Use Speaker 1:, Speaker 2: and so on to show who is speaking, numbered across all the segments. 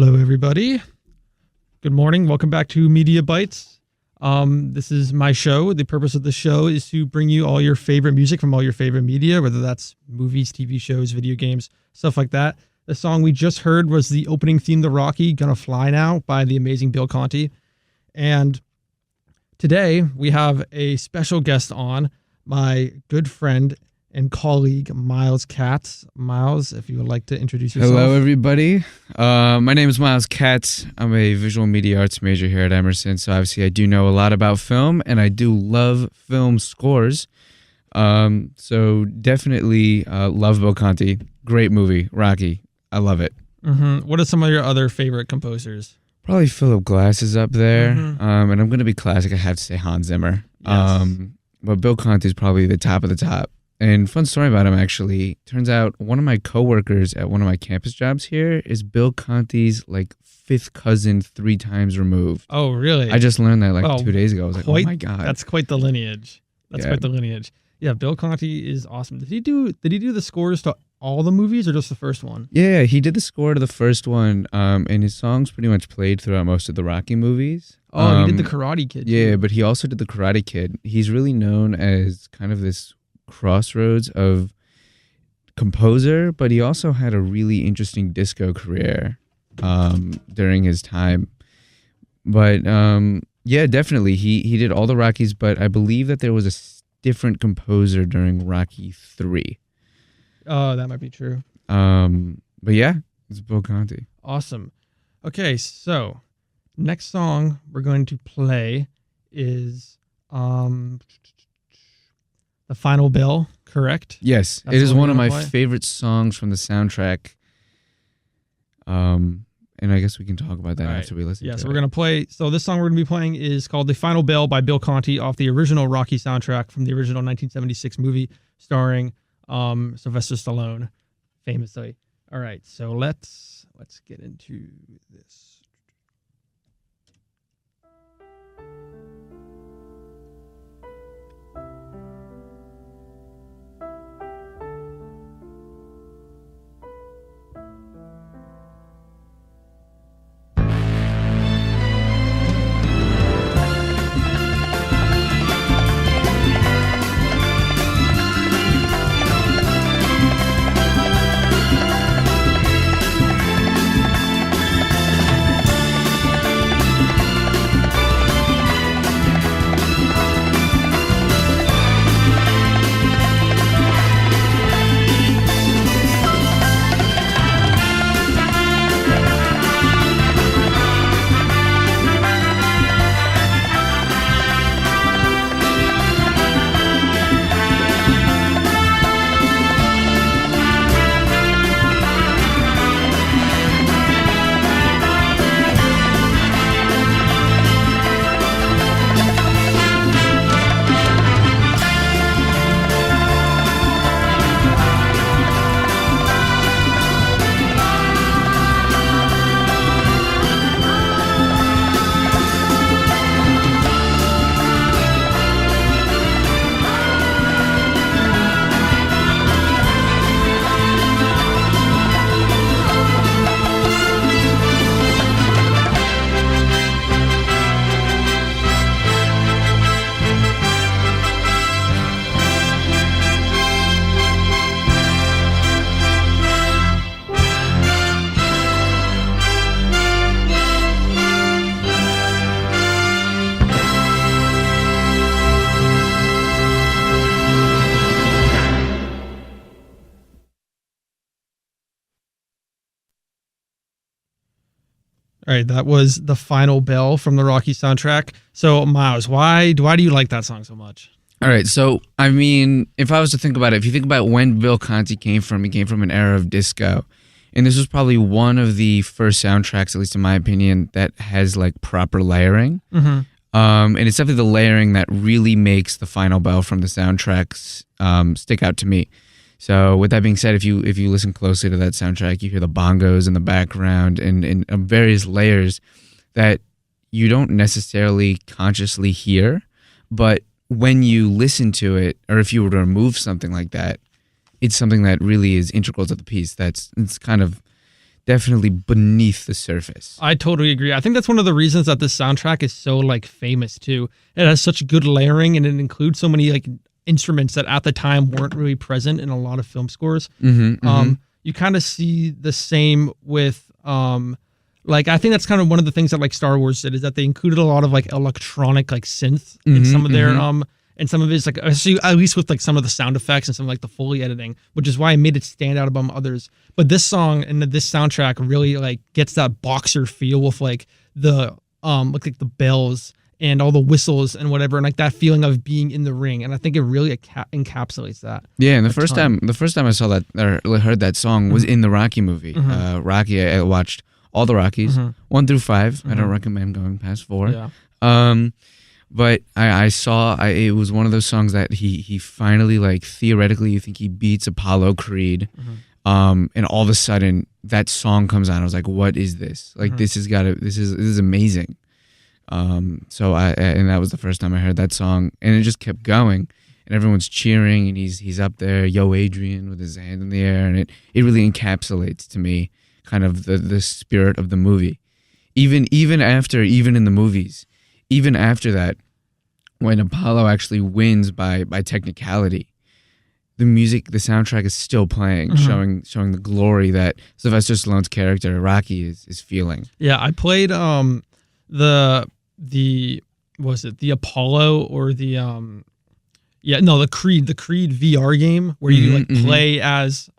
Speaker 1: Hello, everybody. Good morning. Welcome back to Media Bites. This is my show. The purpose of the show is to bring you all your favorite music from all your favorite media, whether that's movies, TV shows, video games, stuff like that. The song we just heard was the opening theme to Rocky, Gonna Fly Now, by the amazing Bill Conti. And today we have a special guest on, my good friend and colleague, Miles Katz. Miles, if you would like to introduce yourself.
Speaker 2: Hello, everybody. My name is Miles Katz. I'm a visual media arts major here at Emerson, so obviously I do know a lot about film, and I do love film scores. So definitely love Bill Conti. Great movie, Rocky. I love it.
Speaker 1: Mm-hmm. What are some of your other favorite composers?
Speaker 2: Probably Philip Glass is up there. And I'm going to be classic. I have to say Hans Zimmer.
Speaker 1: Yes.
Speaker 2: But Bill Conti is probably the top of the top. And fun story about him, actually. Turns out one of my coworkers at one of my campus jobs here is Bill Conti's fifth cousin 3 times removed.
Speaker 1: Oh, really?
Speaker 2: I just learned that 2 days ago. I was like, oh my God.
Speaker 1: That's quite the lineage. Quite the lineage. Yeah, Bill Conti is awesome. Did he do the scores to all the movies or just the first one?
Speaker 2: Yeah, he did the score to the first one, and his songs pretty much played throughout most of the Rocky movies.
Speaker 1: Oh, he did the Karate Kid,
Speaker 2: yeah,
Speaker 1: too.
Speaker 2: But he also did the Karate Kid. He's really known as kind of this crossroads of composer, but he also had a really interesting disco career during his time. But yeah, definitely he did all the Rockies, but I believe that there was a different composer during Rocky 3.
Speaker 1: Oh, that might be true.
Speaker 2: But yeah, it's Bill Conti.
Speaker 1: Awesome. Okay, so next song we're going to play is The Final Bell, correct?
Speaker 2: Yes, it is one of my favorite songs from the soundtrack. And I guess we can talk about that after we listen to it.
Speaker 1: Yeah, so we're going to play. So this song we're going to be playing is called The Final Bell by Bill Conti off the original Rocky soundtrack from the original 1976 movie starring Sylvester Stallone, famously. All right, so let's get into this. All right, that was The Final Bell from the Rocky soundtrack. So, Miles, why do you like that song so much?
Speaker 2: All right, so, I mean, if I was to think about it, if you think about when Bill Conti came from, he came from an era of disco. And this was probably one of the first soundtracks, at least in my opinion, that has, proper layering.
Speaker 1: Mm-hmm.
Speaker 2: And it's definitely the layering that really makes The Final Bell from the soundtracks stick out to me. So with that being said, if you listen closely to that soundtrack, you hear the bongos in the background and various layers that you don't necessarily consciously hear, but when you listen to it, or if you were to remove something like that, it's something that really is integral to the piece. It's kind of definitely beneath the surface.
Speaker 1: I totally agree. I think that's one of the reasons that this soundtrack is so like famous too. It has such good layering, and it includes so many like instruments that at the time weren't really present in a lot of film scores. You kind of see the same with like I think that's kind of one of the things that like Star Wars did, is that they included a lot of like electronic like synth in some of their and some of his like, at least with like some of the sound effects and some like the Foley editing, which is why it made it stand out above others. But this song and this soundtrack really like gets that boxer feel with like the like the bells and all the whistles and whatever, and like that feeling of being in the ring. And I think it really encapsulates that.
Speaker 2: Yeah, and the first time I saw that or heard that song was in the Rocky movie. Rocky, I watched all the Rockies, 1 through 5. I don't recommend going past 4.
Speaker 1: Yeah.
Speaker 2: But I saw it was one of those songs that he finally, like, theoretically you think he beats Apollo Creed, and all of a sudden that song comes on. I was like, what is this? Like this is amazing. So and that was the first time I heard that song, and it just kept going, and everyone's cheering, and he's up there, yo Adrian, with his hand in the air, and it really encapsulates to me kind of the spirit of the movie. Even in the movies. Even after that, when Apollo actually wins by technicality, the soundtrack is still playing, showing the glory that Sylvester Stallone's character Rocky is feeling.
Speaker 1: Yeah, I played the Apollo or the Creed VR game where you like play as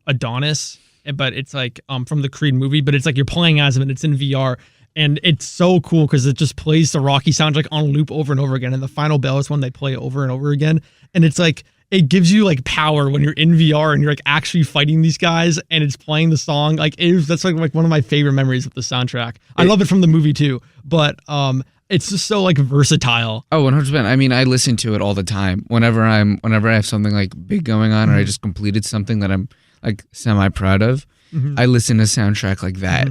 Speaker 1: Adonis, but it's like from the Creed movie, but it's like you're playing as him and it's in VR. And it's so cool because it just plays the Rocky soundtrack on loop over and over again. And the final bell is when they play it over and over again. And it's like, it gives you like power when you're in VR and you're like actually fighting these guys and it's playing the song. Like that's like one of my favorite memories of the soundtrack. I love it from the movie too, but it's just so like versatile.
Speaker 2: Oh, 100%. I mean, I listen to it all the time. Whenever I have something like big going on, or I just completed something that I'm like semi proud of, I listen to soundtrack like that.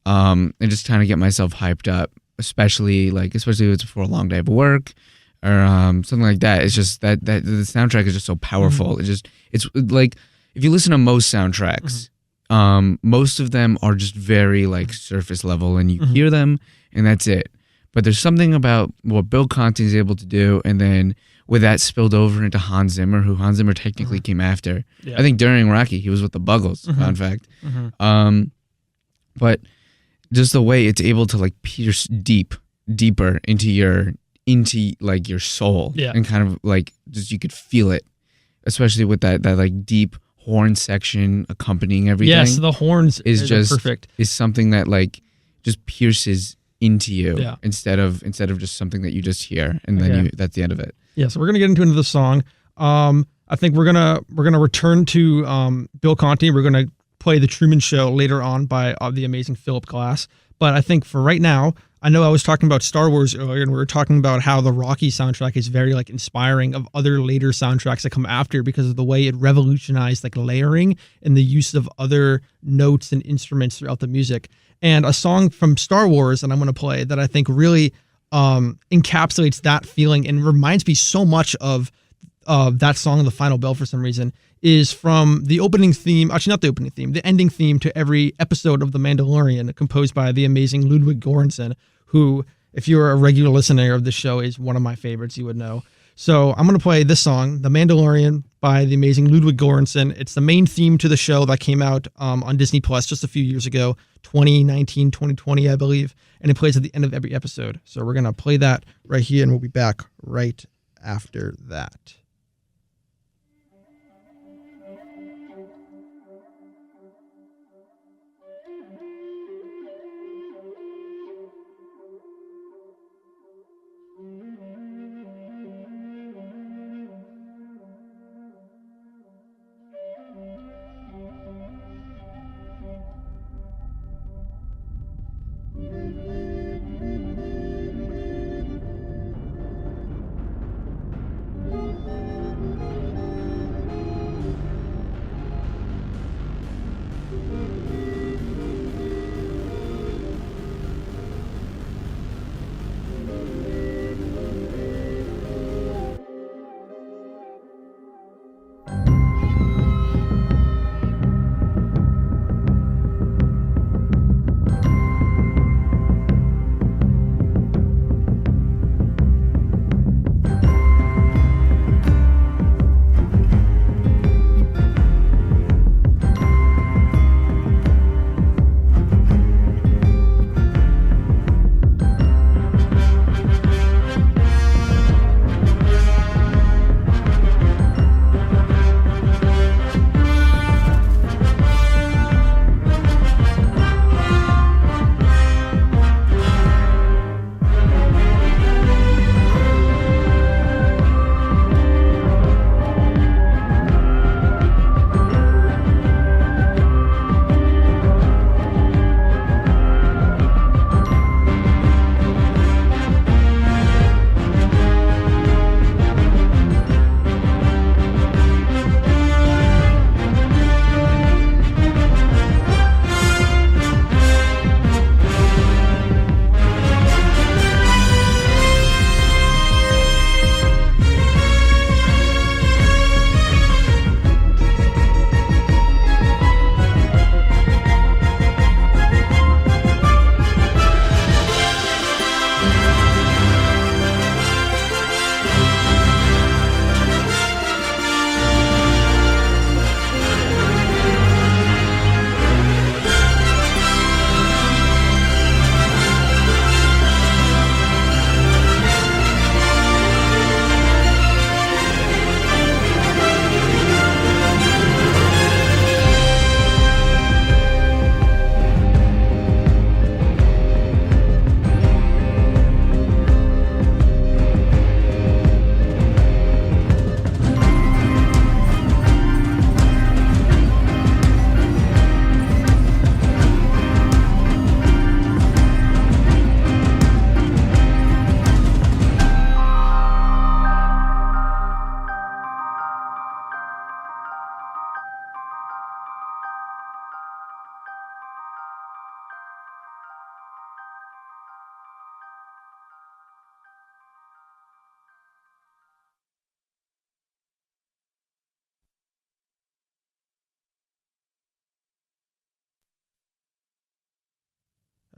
Speaker 2: And just trying to get myself hyped up, especially if it's before a long day of work or something like that. It's just that the soundtrack is just so powerful. It's like if you listen to most soundtracks, most of them are just very like surface level, and you hear them and that's it. But there's something about what Bill Conti is able to do, and then with that spilled over into Hans Zimmer, who Hans Zimmer technically came after. Yeah. I think during Rocky he was with the Buggles, fun fact. But just the way it's able to like pierce deeper into your soul, and kind of like just you could feel it, especially with that like deep horn section accompanying everything.
Speaker 1: Yes, the horns is just perfect.
Speaker 2: Is something that like just pierces into you instead of just something that you just hear and then that's the end of it.
Speaker 1: Yeah, so we're gonna get into the song. I think we're gonna return to Bill Conti. We're gonna play The Truman Show later on by the amazing Philip Glass. But I think for right now, I know I was talking about Star Wars earlier, and we were talking about how the Rocky soundtrack is very like inspiring of other later soundtracks that come after because of the way it revolutionized like layering and the use of other notes and instruments throughout the music. And a song from Star Wars that I'm going to play that I think really encapsulates that feeling and reminds me so much of that song, The Final Bell, for some reason, is from the opening theme, actually not the opening theme, the ending theme to every episode of The Mandalorian, composed by the amazing Ludwig Göransson, who, if you're a regular listener of the show, is one of my favorites, you would know. So I'm going to play this song, The Mandalorian by the amazing Ludwig Göransson. It's the main theme to the show that came out on Disney Plus just a few years ago, 2019, 2020, I believe, and it plays at the end of every episode. So we're going to play that right here, and we'll be back right after that.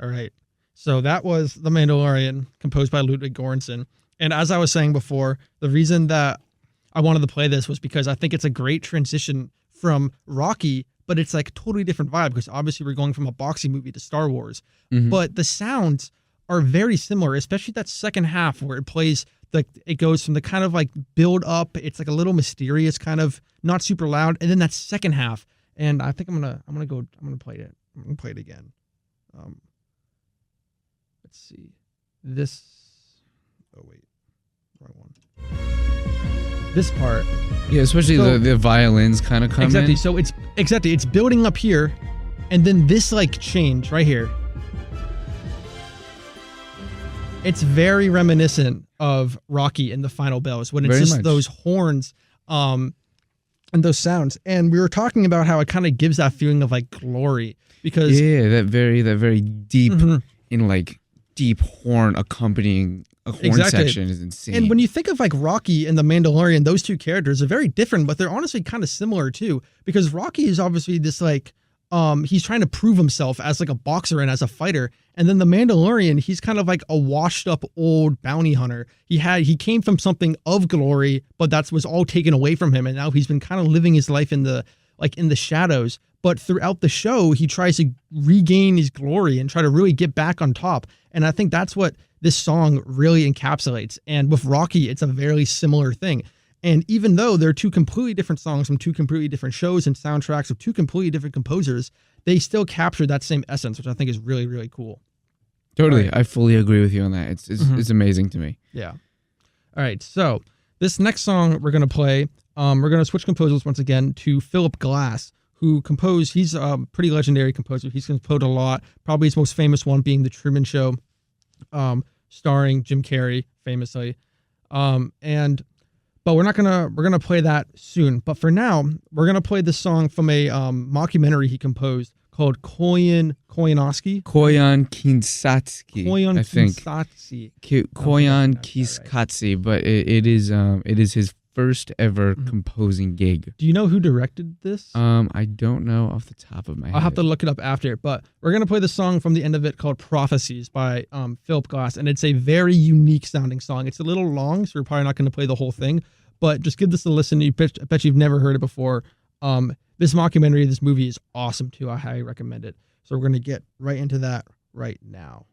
Speaker 1: All right. So that was The Mandalorian, composed by Ludwig Göransson. And as I was saying before, the reason that I wanted to play this was because I think it's a great transition from Rocky, but it's like a totally different vibe because obviously we're going from a boxing movie to Star Wars.
Speaker 2: Mhm.
Speaker 1: But the sounds are very similar, especially that second half where it plays it goes from the kind of like build up, it's like a little mysterious, kind of not super loud, and then that second half. And I think I'm gonna play it. I'm gonna play it again. Let's see. This. Oh wait, wrong one. This part.
Speaker 2: Yeah, especially
Speaker 1: So-
Speaker 2: the violins kind of come
Speaker 1: Exactly.
Speaker 2: in.
Speaker 1: So it's building up here, and then this like change right here. It's very reminiscent of Rocky in the final bells when it's
Speaker 2: Very
Speaker 1: just
Speaker 2: much.
Speaker 1: those horns, and those sounds. And we were talking about how it kind of gives that feeling of like glory because
Speaker 2: Yeah, that very deep
Speaker 1: Mhm.
Speaker 2: in like deep horn accompanying a horn
Speaker 1: Exactly.
Speaker 2: section is insane.
Speaker 1: And when you think of like Rocky and the Mandalorian, those two characters are very different, but they're honestly kind of similar too. Because Rocky is obviously this like, he's trying to prove himself as like a boxer and as a fighter. And then the Mandalorian, he's kind of like a washed up old bounty hunter. He came from something of glory, but that was all taken away from him. And now he's been kind of living his life in the shadows. But throughout the show, he tries to regain his glory and try to really get back on top. And I think that's what this song really encapsulates. And with Rocky, it's a very similar thing. And even though they're two completely different songs from two completely different shows and soundtracks of two completely different composers, they still capture that same essence, which I think is really, really cool.
Speaker 2: totally,
Speaker 1: Right.
Speaker 2: I fully agree with you on that. It's amazing to me.
Speaker 1: Yeah. All right. So this next song we're going to play, we're going to switch composers once again to Philip Glass, who composed, he's a pretty legendary composer. He's composed a lot, probably his most famous one being The Truman Show, starring Jim Carrey famously. But we're going to play that soon. But for now, we're going to play this song from a mockumentary he composed called Koyan Kinsatsky.
Speaker 2: I think
Speaker 1: Kinsatsky.
Speaker 2: Koyan
Speaker 1: That's right.
Speaker 2: Kinsatsky, but it is his first ever composing gig.
Speaker 1: Do you know who directed this?
Speaker 2: I don't know off the top of my head.
Speaker 1: I'll have to look it up after, but we're going to play the song from the end of it called Prophecies by Philip Glass, and it's a very unique sounding song. It's a little long, so we're probably not going to play the whole thing, but just give this a listen. I bet you've never heard it before. This mockumentary, this movie is awesome too. I highly recommend it. So we're going to get right into that right now.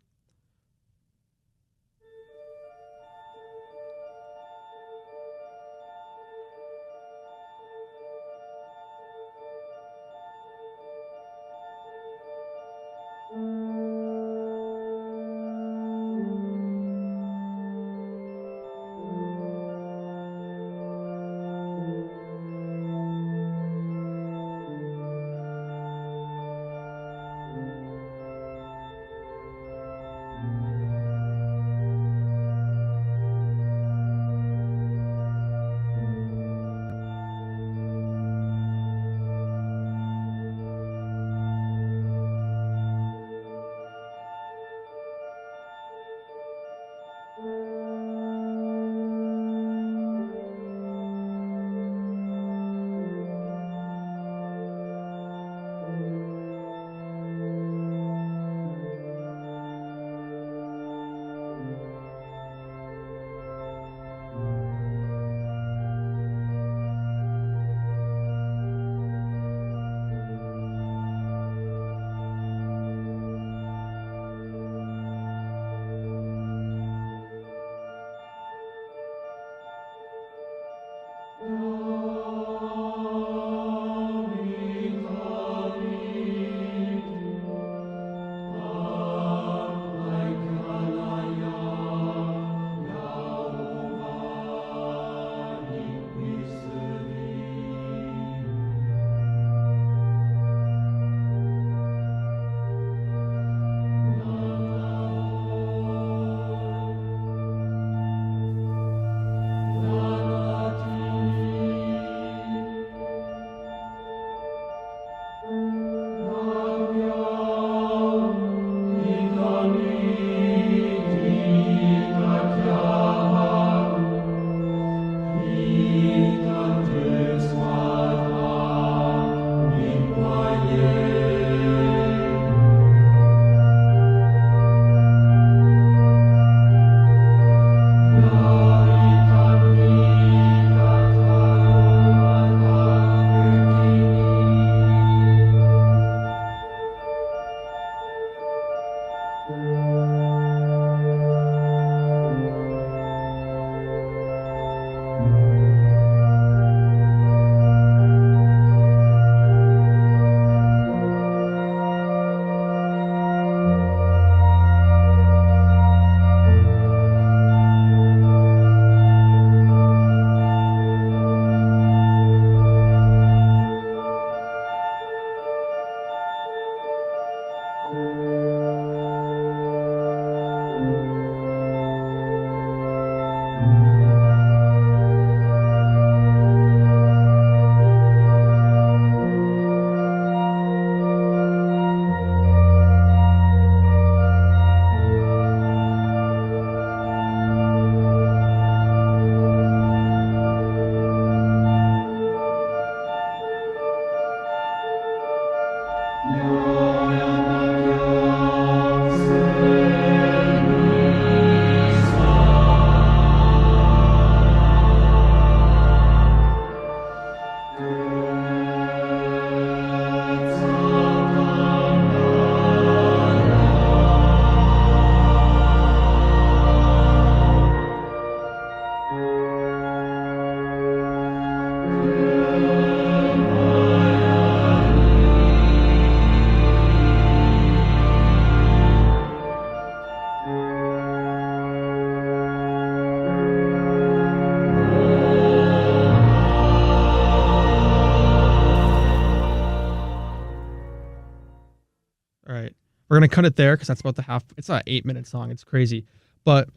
Speaker 1: we're gonna cut it there because that's about the half. It's an 8-minute song. It's crazy, but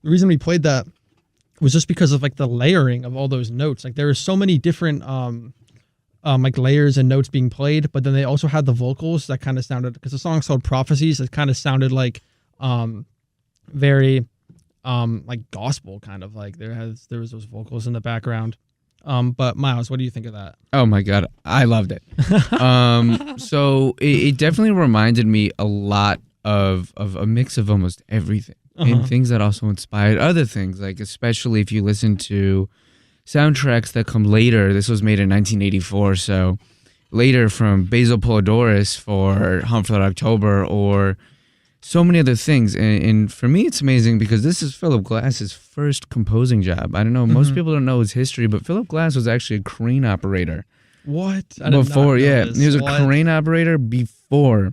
Speaker 1: the reason we played that was just because of like the layering of all those notes. Like there are so many different like layers and notes being played, but then they also had the vocals that kind of sounded, because the song's called Prophecies, it kind of sounded like very like gospel, kind of like there was those vocals in the background. But Miles, what do you think of that?
Speaker 2: Oh my God, I loved it. So it definitely reminded me a lot of a mix of almost everything, and things that also inspired other things, like especially if you listen to soundtracks that come later. This was made in 1984, so later, from Basil Polidorus for Hunt for Red October, or so many other things. And for me, it's amazing because this is Philip Glass's first composing job. I don't know, most people don't know his history, but Philip Glass was actually a crane operator.
Speaker 1: What?
Speaker 2: Before, yeah, he was a crane operator before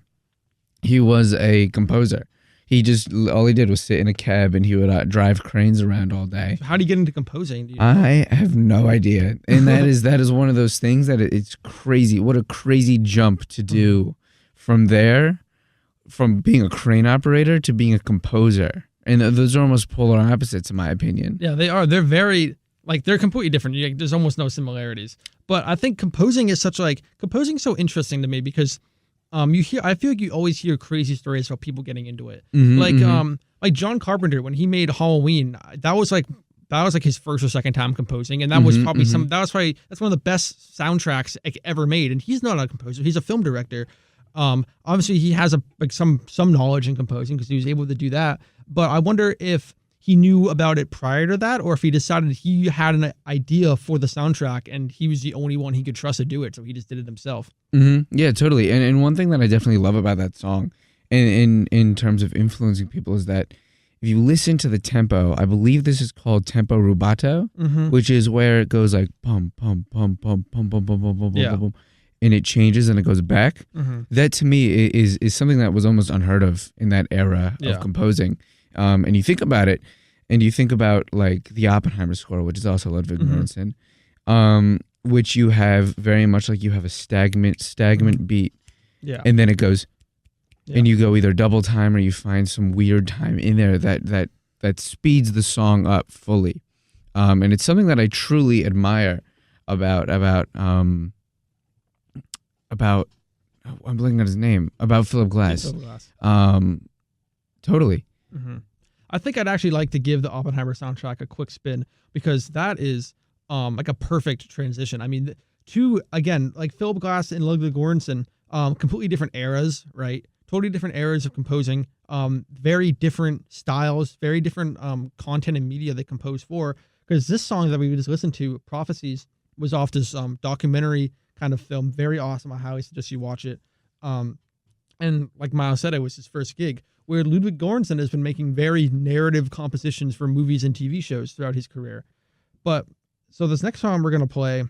Speaker 2: he was a composer. All he did was sit in a cab and he would drive cranes around all day.
Speaker 1: How do you get into composing?
Speaker 2: I have no idea. And that is one of those things that it's crazy. What a crazy jump to do from there, from being a crane operator to being a composer. And those are almost polar opposites, in my opinion.
Speaker 1: Yeah, they are. They're very, like, they're completely different. There's almost no similarities. But I think composing is composing's so interesting to me because I feel like you always hear crazy stories about people getting into it. Like John Carpenter, when he made Halloween, that was like his first or second time composing, and that was probably that's one of the best soundtracks ever made. And he's not a composer; he's a film director. Obviously, he has some knowledge in composing because he was able to do that. But I wonder if he knew about it prior to that, or if he decided he had an idea for the soundtrack and he was the only one he could trust to do it, so he just did it himself.
Speaker 2: Yeah, totally. And one thing that I definitely love about that song, in terms of influencing people, is that if you listen to the tempo, I believe this is called tempo rubato, which is where it goes like pum pum pum pum pum pum pum pum pum pum, and it changes and it goes back. That to me is something that was almost unheard of in that era of composing. And you think about it, and you think about like the Oppenheimer score, which is also Ludwig Göransson, which you have very much like you have a stagnant beat, and then it goes, and you go either double time or you find some weird time in there that speeds the song up fully, and it's something that I truly admire about I'm blanking on his name, about Philip Glass. Totally.
Speaker 1: I think I'd actually like to give the Oppenheimer soundtrack a quick spin because that is like a perfect transition. I mean, again, like Philip Glass and Ludwig Göransson, completely different eras, right? Totally different eras of composing, very different styles, very different content and media they compose for. Because this song that we just listened to, Prophecies, was off this documentary kind of film. Very awesome. I highly suggest you watch it. And like Miles said, it was his first gig, where Ludwig Göransson has been making very narrative compositions for movies and TV shows throughout his career. But so this next song we're going to play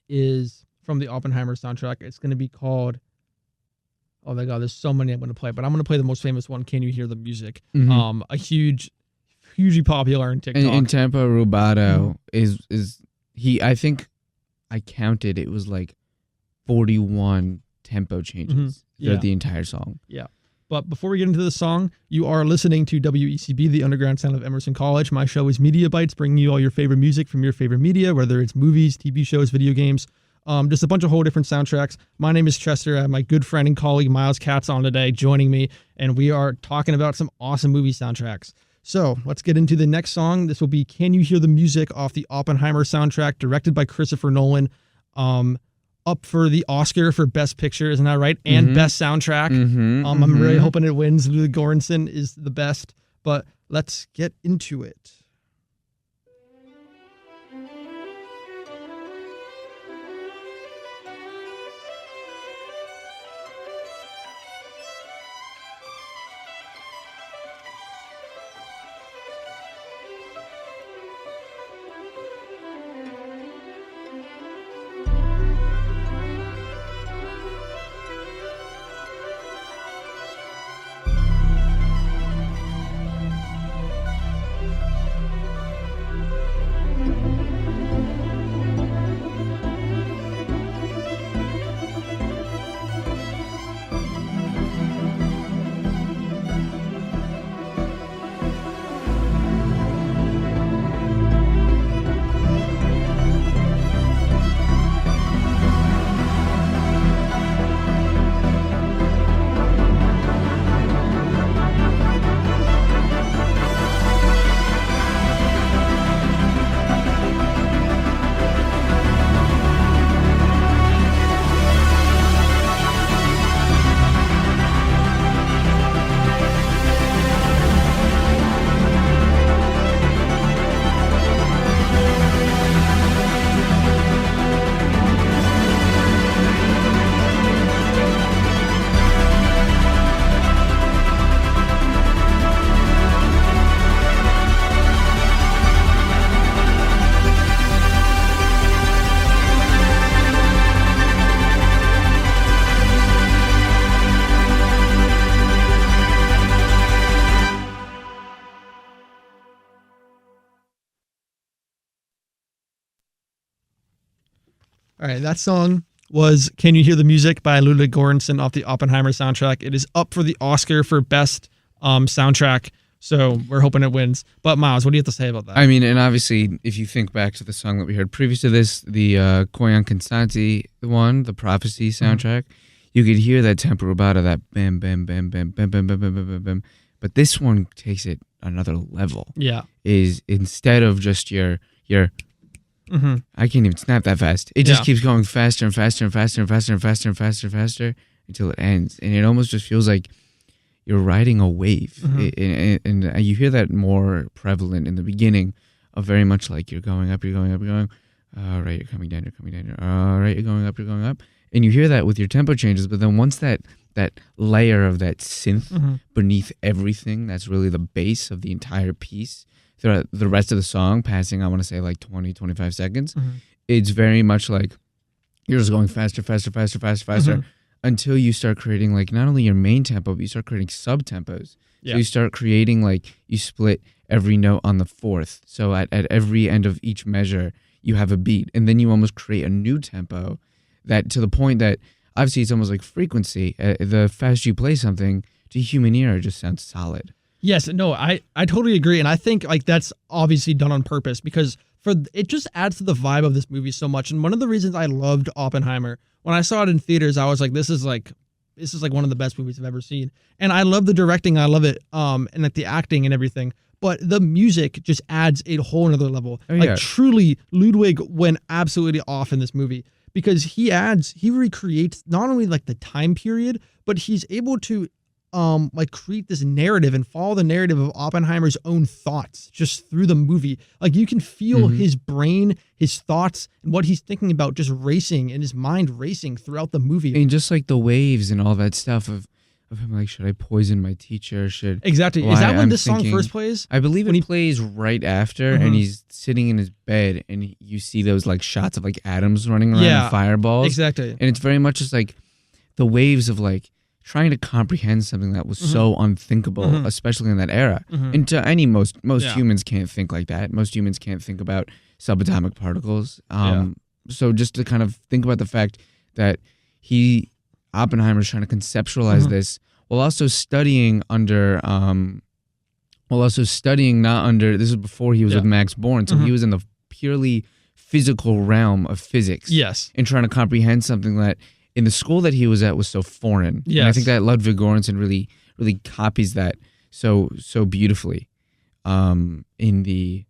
Speaker 1: is from the Oppenheimer soundtrack. It's going to be called, oh my God, there's so many I'm going to play, but I'm going to play the most famous one, Can You Hear the Music? A hugely popular on TikTok.
Speaker 2: And tempo rubato is I think I counted, it was like 41 tempo changes throughout the entire song.
Speaker 1: Yeah. But before we get into the song, you are listening to WECB, the underground sound of Emerson College. My show is MEDIABYTES, bringing you all your favorite music from your favorite media, whether it's movies, TV shows, video games, just a bunch of whole different soundtracks. My name is Chester. I have my good friend and colleague Miles Katz on today joining me, and we are talking about some awesome movie soundtracks. So let's get into the next song. This will be Can You Hear the Music off the Oppenheimer soundtrack, directed by Christopher Nolan. Up for the Oscar for Best Picture, isn't that right? And Best Soundtrack. I'm really hoping it wins. Ludwig Göransson is the best, but let's get into it. All right, that song was "Can You Hear the Music" by Ludwig Göransson off the Oppenheimer soundtrack. It is up for the Oscar for best soundtrack, so we're hoping it wins. But Miles, what do you have to say about that?
Speaker 2: I mean, and obviously, if you think back to the song that we heard previous to this, the Koyan Konstanty one, the Prophecy soundtrack, you could hear that tempo rubato, that bam, bam, bam, bam, bam, bam, bam, bam, bam, bam, bam. But this one takes it another level.
Speaker 1: Yeah.
Speaker 2: Is instead of just your I can't even snap that fast. It just keeps going faster and faster and faster and faster and faster and faster and faster until it ends. And it almost just feels like you're riding a wave. And you hear that more prevalent in the beginning of very much like you're going up, you're going up, you're going. All right, you're coming down, you're coming down. All right, you're going up, you're going up. And you hear that with your tempo changes. But then once that layer of that synth beneath everything, that's really the base of the entire piece, throughout the rest of the song, passing, I want to say, like 20, 25 seconds, it's very much like you're just going faster, faster, faster, faster, faster, until you start creating, like, not only your main tempo, but you start creating sub-tempos. Yeah. So you start creating, like, you split every note on the fourth. So at every end of each measure, you have a beat. And then you almost create a new tempo that, to the point that, obviously, it's almost like frequency. The faster you play something, to human ear, it just sounds solid.
Speaker 1: Yes, no, I totally agree. And I think like that's obviously done on purpose because it just adds to the vibe of this movie so much. And one of the reasons I loved Oppenheimer, when I saw it in theaters, I was like, this is like one of the best movies I've ever seen. And I love the directing, I love it, and like the acting and everything. But the music just adds a whole nother level. Oh, like truly, Ludwig went absolutely off in this movie because he recreates not only like the time period, but he's able to like create this narrative and follow the narrative of Oppenheimer's own thoughts just through the movie. Like you can feel his brain, his thoughts, and what he's thinking about just racing and his mind racing throughout the movie.
Speaker 2: And just like the waves and all that stuff of him, like, should I poison my teacher?
Speaker 1: Exactly. Is that when this song first plays?
Speaker 2: I believe it plays right after, and he's sitting in his bed, and you see those like shots of like atoms running around and fireballs.
Speaker 1: Exactly.
Speaker 2: And it's very much just like the waves of like trying to comprehend something that was so unthinkable, especially in that era. And to most humans can't think like that. Most humans can't think about subatomic particles. So just to kind of think about the fact that Oppenheimer's trying to conceptualize this while also studying under, this is before he was with Max Born, so he was in the purely physical realm of physics.
Speaker 1: Yes.
Speaker 2: And trying to comprehend something that in the school that he was at was so foreign.
Speaker 1: Yes.
Speaker 2: And I think that Ludwig Göransson really, really copies that so beautifully in this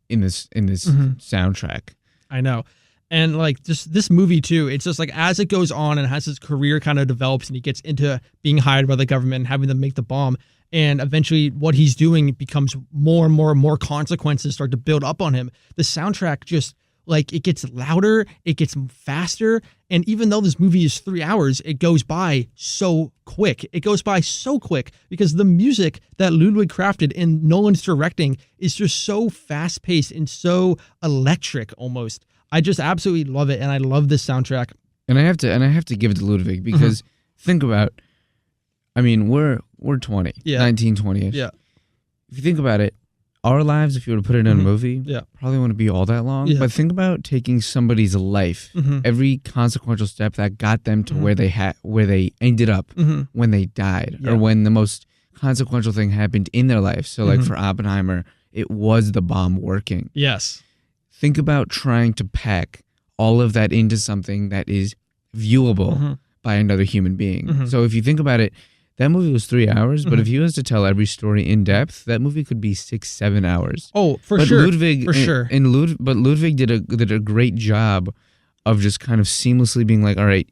Speaker 2: soundtrack.
Speaker 1: I know. And like just this movie too, it's just like as it goes on and as his career kind of develops and he gets into being hired by the government and having them make the bomb, and eventually what he's doing becomes more and more consequences start to build up on him. The soundtrack just like it gets louder, it gets faster, and even though this movie is 3 hours, it goes by so quick. It goes by so quick because the music that Ludwig crafted in Nolan's directing is just so fast-paced and so electric almost. I just absolutely love it, and I love this soundtrack.
Speaker 2: And I have to give it to Ludwig because think about, I mean, we're 20, 19, 20-ish.
Speaker 1: Yeah.
Speaker 2: If you think about it, our lives, if you were to put it in a movie, probably wouldn't be all that long. Yeah. But think about taking somebody's life, every consequential step that got them to where they ended up when they died, or when the most consequential thing happened in their life. So, like for Oppenheimer, it was the bomb working.
Speaker 1: Yes.
Speaker 2: Think about trying to pack all of that into something that is viewable by another human being. So if you think about it, that movie was 3 hours, but if he was to tell every story in depth, that movie could be 6-7 hours.
Speaker 1: Oh, for
Speaker 2: but
Speaker 1: sure.
Speaker 2: Ludwig,
Speaker 1: for sure.
Speaker 2: But Ludwig did a great job of just kind of seamlessly being like, all right,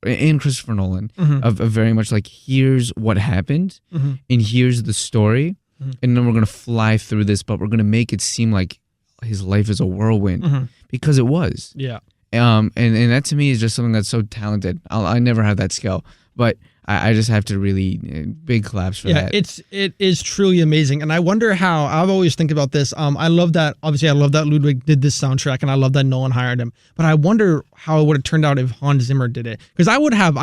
Speaker 2: and Christopher Nolan, of very much like, here's what happened, and here's the story, and then we're going to fly through this, but we're going to make it seem like his life is a whirlwind, because it was.
Speaker 1: Yeah.
Speaker 2: And that to me is just something that's so talented. I never have that skill, but I just have to really big claps for that.
Speaker 1: It is truly amazing, and I wonder how. I've always think about this. I love that. Obviously, I love that Ludwig did this soundtrack, and I love that Nolan hired him. But I wonder how it would have turned out if Hans Zimmer did it, because I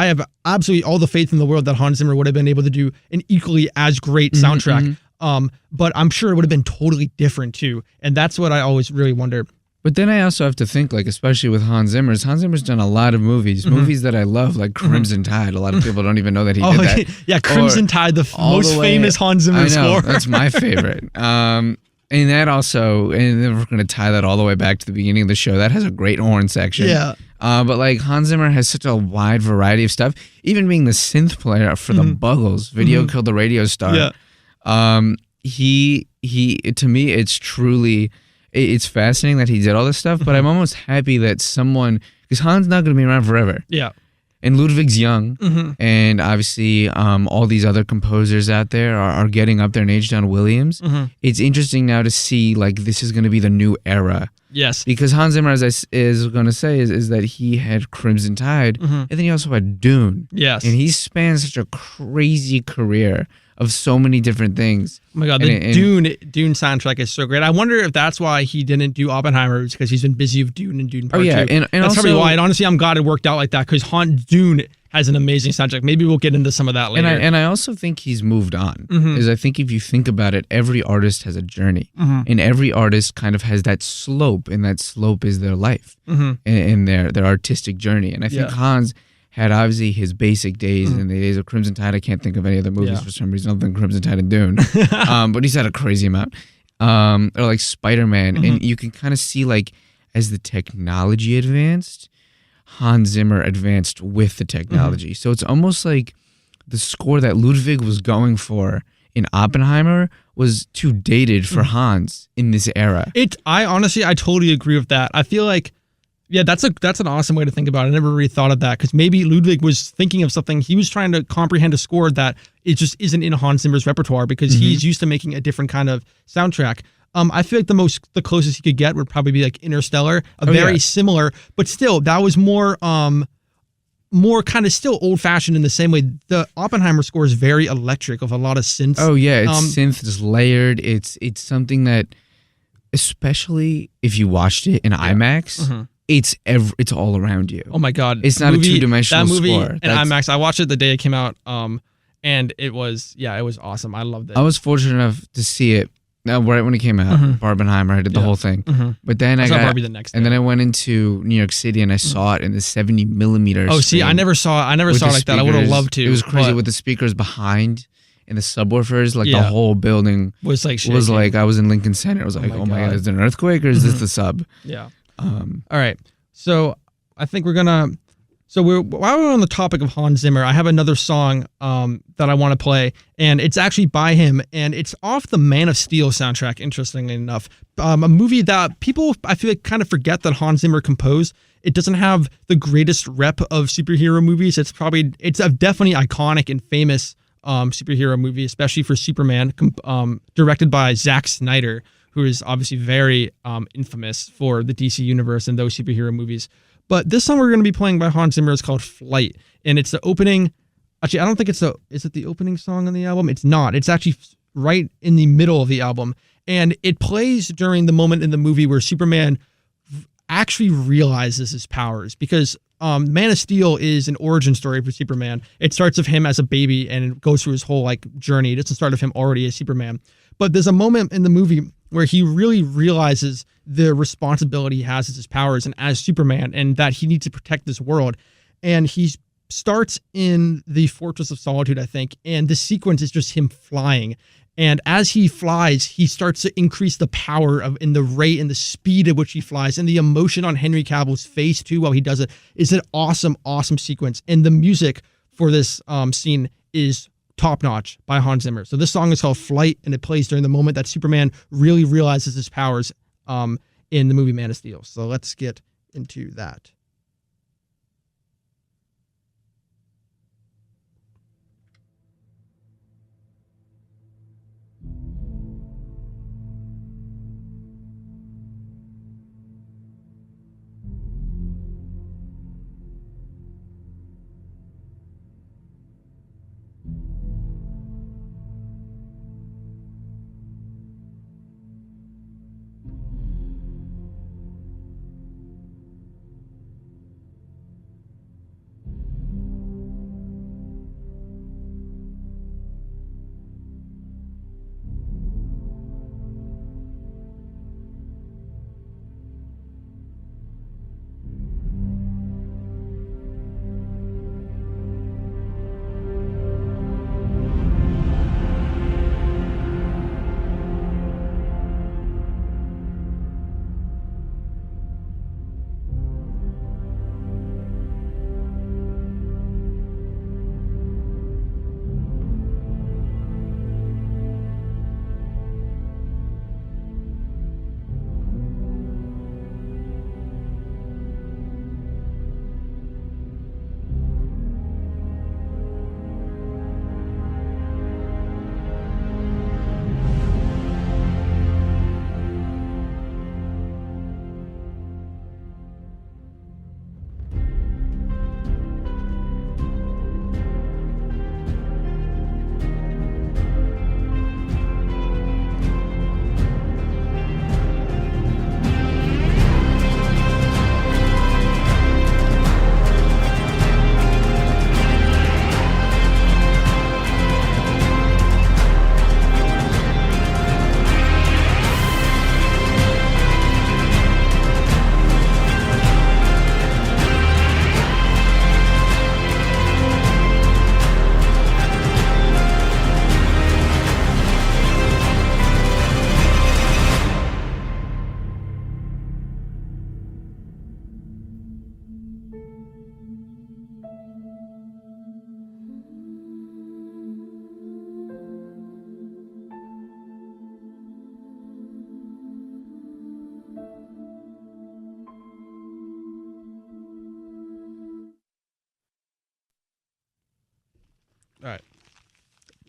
Speaker 1: have absolutely all the faith in the world that Hans Zimmer would have been able to do an equally as great soundtrack. But I'm sure it would have been totally different too, and that's what I always really wonder.
Speaker 2: But then I also have to think, like, especially with Hans Zimmer's done a lot of movies that I love, like Crimson Tide. A lot of people don't even know that he did that.
Speaker 1: Yeah, Crimson Tide, the most famous Hans Zimmer score.
Speaker 2: That's my favorite. And that also, and then we're going to tie that all the way back to the beginning of the show. That has a great horn section.
Speaker 1: Yeah.
Speaker 2: But like Hans Zimmer has such a wide variety of stuff. Even being the synth player for the Buggles, Video Killed the Radio Star.
Speaker 1: Yeah.
Speaker 2: He to me, it's fascinating that he did all this stuff, but I'm almost happy that someone, because Hans not going to be around forever.
Speaker 1: Yeah.
Speaker 2: And Ludwig's young, and obviously all these other composers out there are getting up there in age. John Williams. It's interesting now to see, like, this is going to be the new era.
Speaker 1: Yes.
Speaker 2: Because Hans Zimmer, as I is going to say, is that he had Crimson Tide, and then he also had Dune.
Speaker 1: Yes.
Speaker 2: And he spanned such a crazy career of so many different things.
Speaker 1: Oh my God, the Dune soundtrack is so great. I wonder if that's why he didn't do Oppenheimer, because he's been busy with Dune and Dune Part 2.
Speaker 2: And
Speaker 1: that's
Speaker 2: also,
Speaker 1: probably why. And honestly, I'm glad it worked out like that, because Dune has an amazing soundtrack. Maybe we'll get into some of that later.
Speaker 2: And I also think he's moved on. Because I think if you think about it, every artist has a journey. And every artist kind of has that slope, and that slope is their life and their artistic journey. And I think Hans had obviously his basic days in the days of Crimson Tide. I can't think of any other movies for some reason other than Crimson Tide and Dune. But he's had a crazy amount. Or like Spider-Man. And you can kind of see, like, as the technology advanced, Hans Zimmer advanced with the technology. So it's almost like the score that Ludwig was going for in Oppenheimer was too dated for Hans in this era.
Speaker 1: I totally agree with that. I feel like, yeah, that's an awesome way to think about it. I never really thought of that, because maybe Ludwig was thinking of something. He was trying to comprehend a score that it just isn't in Hans Zimmer's repertoire, because he's used to making a different kind of soundtrack. I feel like the closest he could get would probably be like Interstellar, very similar, but still that was more kind of still old fashioned in the same way. The Oppenheimer score is very electric, with a lot of synths.
Speaker 2: Oh yeah, it's synth, it's layered. It's something that, especially if you watched it in IMAX. It's all around you.
Speaker 1: Oh my God.
Speaker 2: It's not a two-dimensional
Speaker 1: score. That movie
Speaker 2: score.
Speaker 1: in IMAX, I watched it the day it came out, and it was awesome. I loved it.
Speaker 2: I was fortunate enough to see it right when it came out. Barbenheimer, I did the whole thing. But then I got
Speaker 1: Barbie the next day.
Speaker 2: And then I went into New York City and I saw it in the 70 millimeter.
Speaker 1: Oh, see, I never saw it like that. I would have loved to.
Speaker 2: It was crazy with the speakers behind and the subwoofers. Like the whole building
Speaker 1: was like shaking.
Speaker 2: I was in Lincoln Center. I was like, oh my God, is there an earthquake or is this the sub?
Speaker 1: Yeah. All right. So I think while we're on the topic of Hans Zimmer, I have another song that I want to play, and it's actually by him, and it's off the Man of Steel soundtrack, interestingly enough. A movie that people, I feel like, kind of forget that Hans Zimmer composed. It doesn't have the greatest rep of superhero movies. It's a definitely iconic and famous superhero movie, especially for Superman, directed by Zack Snyder, who is obviously very infamous for the DC universe and those superhero movies. But this song we're going to be playing by Hans Zimmer is called Flight, and it's the opening. Actually, I don't think is it the opening song on the album? It's not. It's actually right in the middle of the album, and it plays during the moment in the movie where Superman actually realizes his powers, because Man of Steel is an origin story for Superman. It starts with him as a baby and it goes through his whole journey. It doesn't start with him already as Superman. But there's a moment in the movie where he really realizes the responsibility he has as his powers and as Superman, and that he needs to protect this world. And he starts in the Fortress of Solitude, I think, and the sequence is just him flying. And as he flies, he starts to increase the power in the rate and the speed at which he flies, and the emotion on Henry Cavill's face too while he does it is an awesome, awesome sequence. And the music for this scene is top-notch by Hans Zimmer. So this song is called Flight, and it plays during the moment that Superman really realizes his powers in the movie Man of Steel. So let's get into that.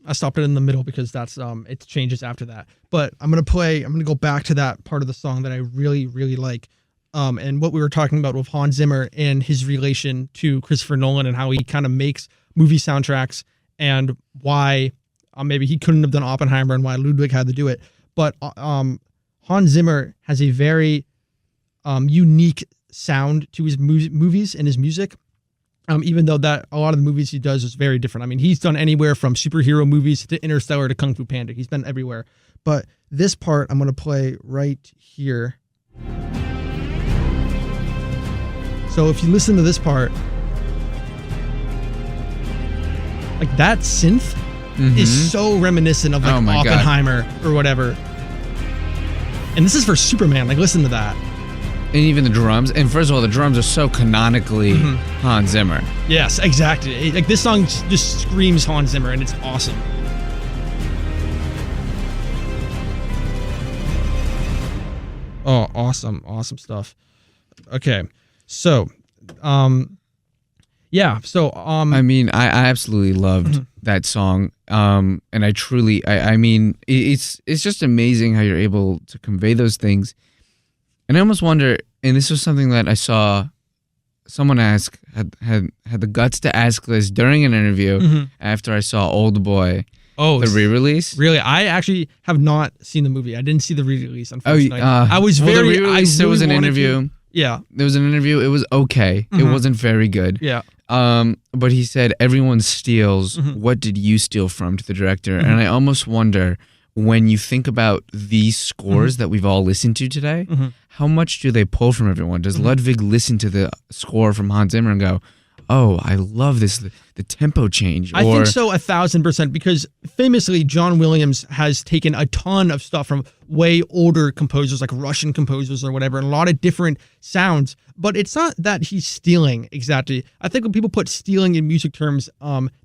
Speaker 1: I stopped it in the middle because that's it changes after that. But I'm gonna go back to that part of the song that I really, really like. And what we were talking about with Hans Zimmer and his relation to Christopher Nolan and how he kind of makes movie soundtracks and why maybe he couldn't have done Oppenheimer and why Ludwig had to do it. But Hans Zimmer has a very unique sound to his movies and his music. Even though that a lot of the movies he does is very different. I mean, he's done anywhere from superhero movies to Interstellar to Kung Fu Panda. He's been everywhere. But this part I'm going to play right here. So if you listen to this part, like that synth is so reminiscent of like Oppenheimer or whatever. And this is for Superman. Like, listen to that.
Speaker 2: And even the drums. And first of all, the drums are so canonically Hans Zimmer.
Speaker 1: Yes, exactly. Like this song just screams Hans Zimmer, and it's awesome. Oh, awesome. Awesome stuff. Okay. So, yeah. So,
Speaker 2: I mean, I absolutely loved that song. And I truly, I mean, it's just amazing how you're able to convey those things. And I almost wonder, and this was something that I saw someone ask, had the guts to ask this during an interview after I saw Old Boy, the re-release.
Speaker 1: Really? I actually have not seen the movie. I didn't see the re-release, unfortunately. I was
Speaker 2: well,
Speaker 1: very...
Speaker 2: The re-release, there was an interview.
Speaker 1: Yeah.
Speaker 2: There was an interview. It was okay. It wasn't very good.
Speaker 1: Yeah.
Speaker 2: But he said, everyone steals. What did you steal from to the director? And I almost wonder, when you think about these scores that we've all listened to today, how much do they pull from everyone? Does Ludwig listen to the score from Hans Zimmer and go, oh, I love this, the tempo change?
Speaker 1: I think so, 1,000%, because famously, John Williams has taken a ton of stuff from way older composers, like Russian composers or whatever, and a lot of different sounds. But it's not that he's stealing exactly. I think when people put stealing in music terms,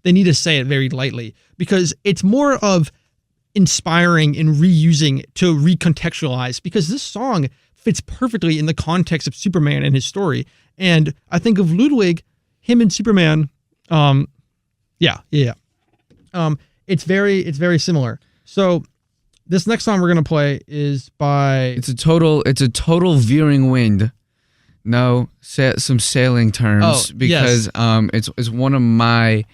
Speaker 1: they need to say it very lightly, because it's more of inspiring and reusing to recontextualize, because this song fits perfectly in the context of Superman and his story. And I think of Ludwig, him and Superman, it's very similar. So this next song we're gonna play is by...
Speaker 2: It's a total veering wind. No, some sailing terms, because it's one of my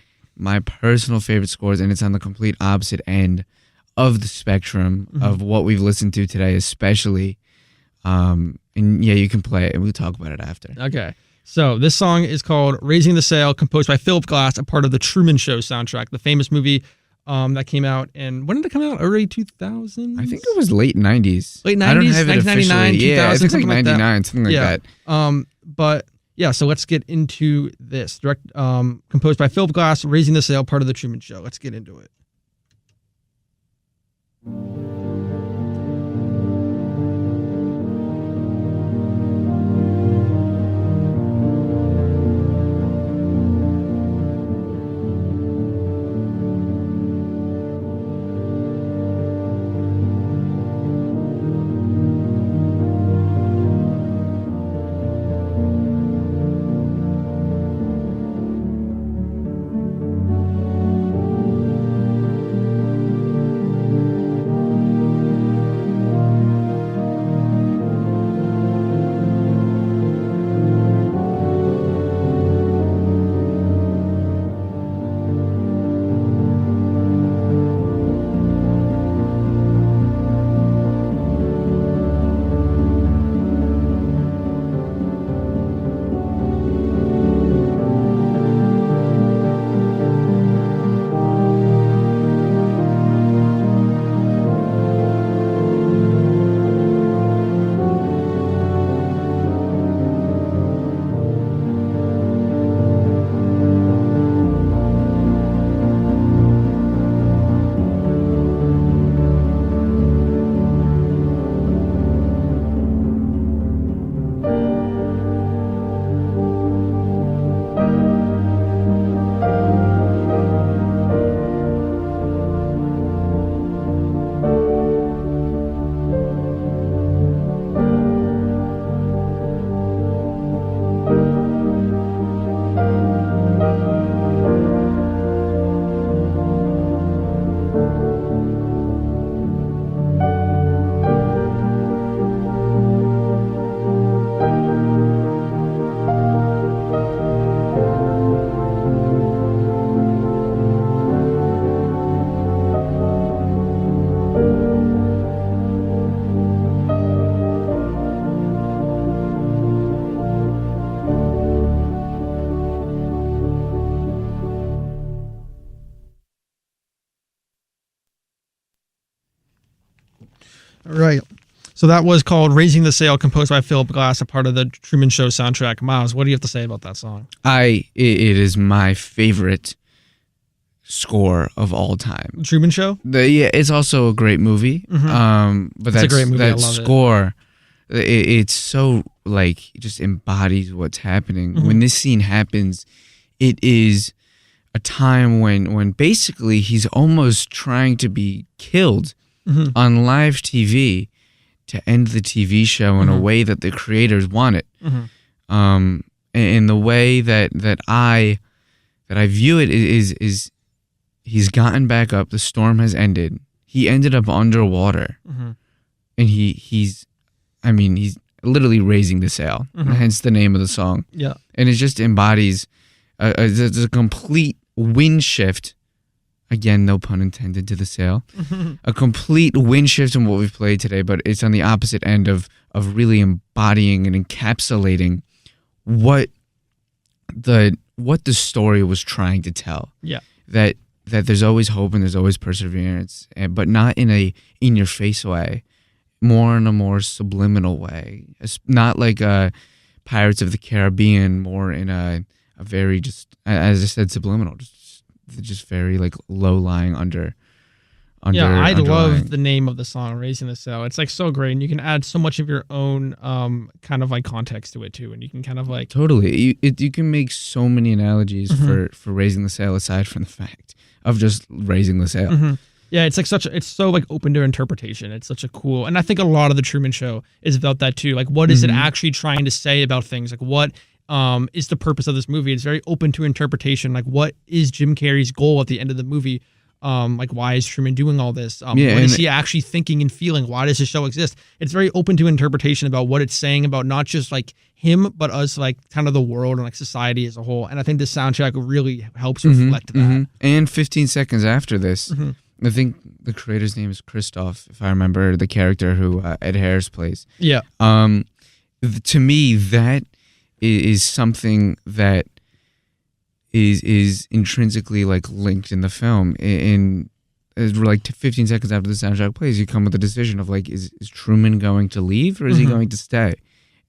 Speaker 2: personal favorite scores, and it's on the complete opposite end of the spectrum of what we've listened to today, especially. And yeah, you can play it, and we'll talk about it after.
Speaker 1: Okay. So this song is called Raising the Sail, composed by Philip Glass, a part of the Truman Show soundtrack, the famous movie that came out. And when did it come out? Early 2000s?
Speaker 2: I think it was late 90s.
Speaker 1: Late 90s,
Speaker 2: I don't have it
Speaker 1: 1999, 2000,
Speaker 2: yeah, I think
Speaker 1: something
Speaker 2: like 99,
Speaker 1: like
Speaker 2: something like that.
Speaker 1: But yeah, so let's get into this. Composed by Philip Glass, Raising the Sail, part of the Truman Show. Let's get into it. All right. So that was called Raising the Sail, composed by Philip Glass, a part of the Truman Show soundtrack. Miles, what do you have to say about that song?
Speaker 2: It is my favorite score of all time.
Speaker 1: Truman Show?
Speaker 2: It's also a great movie. But that's
Speaker 1: a great movie. I
Speaker 2: that
Speaker 1: love
Speaker 2: score, it's so like it just embodies what's happening. When this scene happens, it is a time when basically he's almost trying to be killed on live TV to end the TV show in a way that the creators want it. In the way that I view it is he's gotten back up, the storm has ended. He ended up underwater. And he's literally raising the sail. Hence the name of the song.
Speaker 1: Yeah.
Speaker 2: And it just embodies a complete wind shift. Again, no pun intended to the sail. A complete wind shift in what we've played today, but it's on the opposite end of really embodying and encapsulating what the story was trying to tell.
Speaker 1: Yeah.
Speaker 2: That there's always hope and there's always perseverance, but not in a in-your-face way, more in a more subliminal way. It's not like Pirates of the Caribbean, more in a very, just as I said, subliminal, just very like low-lying under.
Speaker 1: Yeah, I love the name of the song, Raising the Sail. It's like so great, and you can add so much of your own kind of like context to it too, and you can kind of like
Speaker 2: totally. You can make so many analogies for raising the sail aside from the fact of just raising the sail.
Speaker 1: Yeah, it's like it's so like open to interpretation. It's such a cool, and I think a lot of the Truman Show is about that too. Like, what is it actually trying to say about things? Like, what is the purpose of this movie? It's very open to interpretation. Like, what is Jim Carrey's goal at the end of the movie? Like, why is Truman doing all this? What is he actually thinking and feeling? Why does the show exist? It's very open to interpretation about what it's saying about not just like him, but us, like kind of the world and like society as a whole. And I think this soundtrack really helps reflect that.
Speaker 2: And 15 seconds after this, I think the creator's name is Christoph, if I remember the character who Ed Harris plays.
Speaker 1: Yeah.
Speaker 2: To me, that is something that is intrinsically like linked in the film. In like 15 seconds after the soundtrack plays, you come with the decision of like, is Truman going to leave or is he going to stay?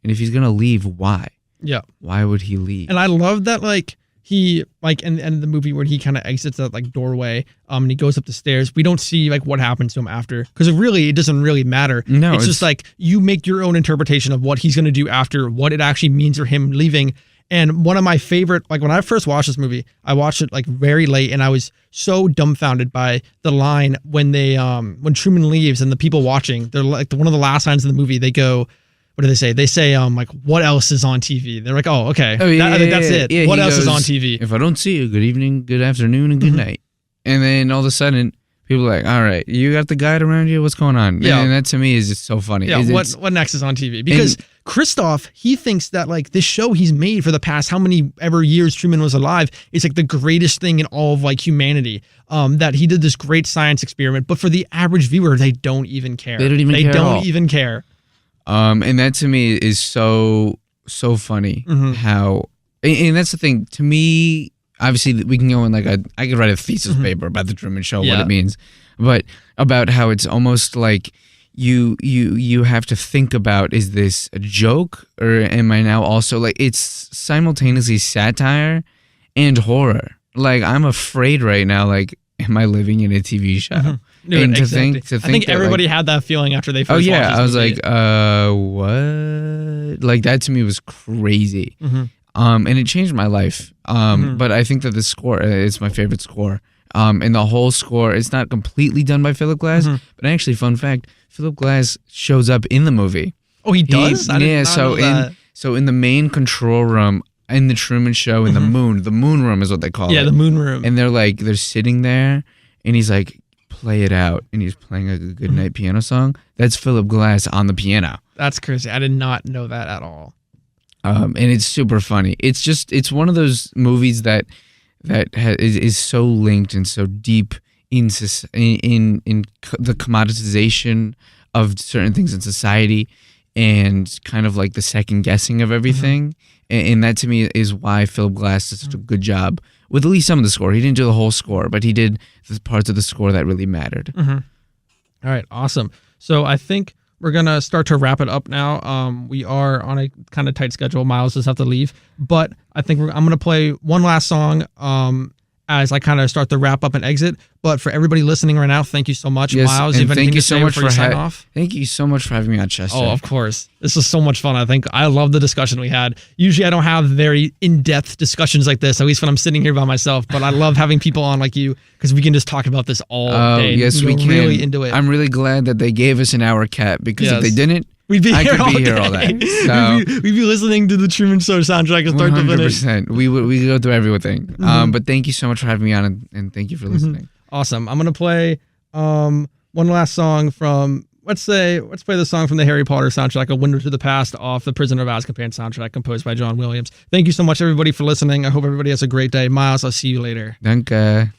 Speaker 2: And if he's going to leave, why?
Speaker 1: Yeah.
Speaker 2: Why would he leave?
Speaker 1: And I love that like he like in the end of the movie when he kind of exits that like doorway and he goes up the stairs, we don't see like what happens to him after, because it doesn't really matter. No, it's just like you make your own interpretation of what he's going to do after, what it actually means for him leaving. And one of my favorite, like when I first watched this movie, I watched it like very late, and I was so dumbfounded by the line when when Truman leaves and the people watching, they're like one of the last lines of the movie. They go, what do they say? They say, like, what else is on TV? They're like, oh, okay. I think that's it.
Speaker 2: Yeah,
Speaker 1: what else is on TV?
Speaker 2: If I don't see you, good evening, good afternoon, and good night. And then all of a sudden, people are like, all right, you got the guide around you? What's going on? Yeah. And that to me is just so funny.
Speaker 1: Yeah, what next is on TV? Because Christoph, he thinks that like this show he's made for the past how many ever years Truman was alive is like the greatest thing in all of like humanity. That he did this great science experiment, but for the average viewer, they don't even care.
Speaker 2: They don't even care. And that to me is so funny how, and that's the thing to me. Obviously, we can go in like I could write a thesis paper about the Truman Show, what it means, but about how it's almost like you have to think about, is this a joke or am I now also like, it's simultaneously satire and horror. Like, I'm afraid right now, like, am I living in a TV show?
Speaker 1: Dude,
Speaker 2: and
Speaker 1: exactly.
Speaker 2: to think
Speaker 1: I think
Speaker 2: that,
Speaker 1: everybody
Speaker 2: like,
Speaker 1: had that feeling after they first watched this
Speaker 2: I was
Speaker 1: movie.
Speaker 2: like, what? Like, that to me was crazy. And it changed my life. But I think that the score, it's my favorite score. And the whole score, it's not completely done by Philip Glass, but actually, fun fact, Philip Glass shows up in the movie.
Speaker 1: Oh, he does?
Speaker 2: So in the main control room, in the Truman Show, in the moon room is what they call it.
Speaker 1: Yeah, the moon room.
Speaker 2: And they're sitting there, and he's like, play it out, and he's playing a goodnight piano song. That's Philip Glass on the piano.
Speaker 1: That's crazy. I did not know that at all.
Speaker 2: And it's super funny. It's one of those movies that is so linked and so deep in the commoditization of certain things in society, and kind of like the second guessing of everything. And that to me is why Philip Glass did such a good job with at least some of the score. He didn't do the whole score, but he did the parts of the score that really mattered.
Speaker 1: All right, awesome. So I think we're going to start to wrap it up now. We are on a kind of tight schedule. Miles does have to leave. But I think I'm going to play one last song as I kind of start to wrap up and exit. But for everybody listening right now, thank you so much.
Speaker 2: Yes,
Speaker 1: Miles,
Speaker 2: and
Speaker 1: you have anything to say before you sign off?
Speaker 2: Thank you so much for having me on Chester.
Speaker 1: Oh, of course. This was so much fun. I love the discussion we had. Usually I don't have very in-depth discussions like this, at least when I'm sitting here by myself. But I love having people on like you because we can just talk about this all day.
Speaker 2: Yes, we can.
Speaker 1: Really into it.
Speaker 2: I'm really glad that they gave us an hour, Kat, because if they didn't,
Speaker 1: I
Speaker 2: could be here all day. So,
Speaker 1: we'd be listening to the Truman Show soundtrack and start to finish.
Speaker 2: 100%. We go through everything. But thank you so much for having me on, and thank you for listening.
Speaker 1: Awesome. I'm gonna play one last song from let's play the song from the Harry Potter soundtrack, A Window to the Past, off the Prisoner of Azkaban soundtrack, composed by John Williams. Thank you so much, everybody, for listening. I hope everybody has a great day. Miles, I'll see you later.
Speaker 2: Danke.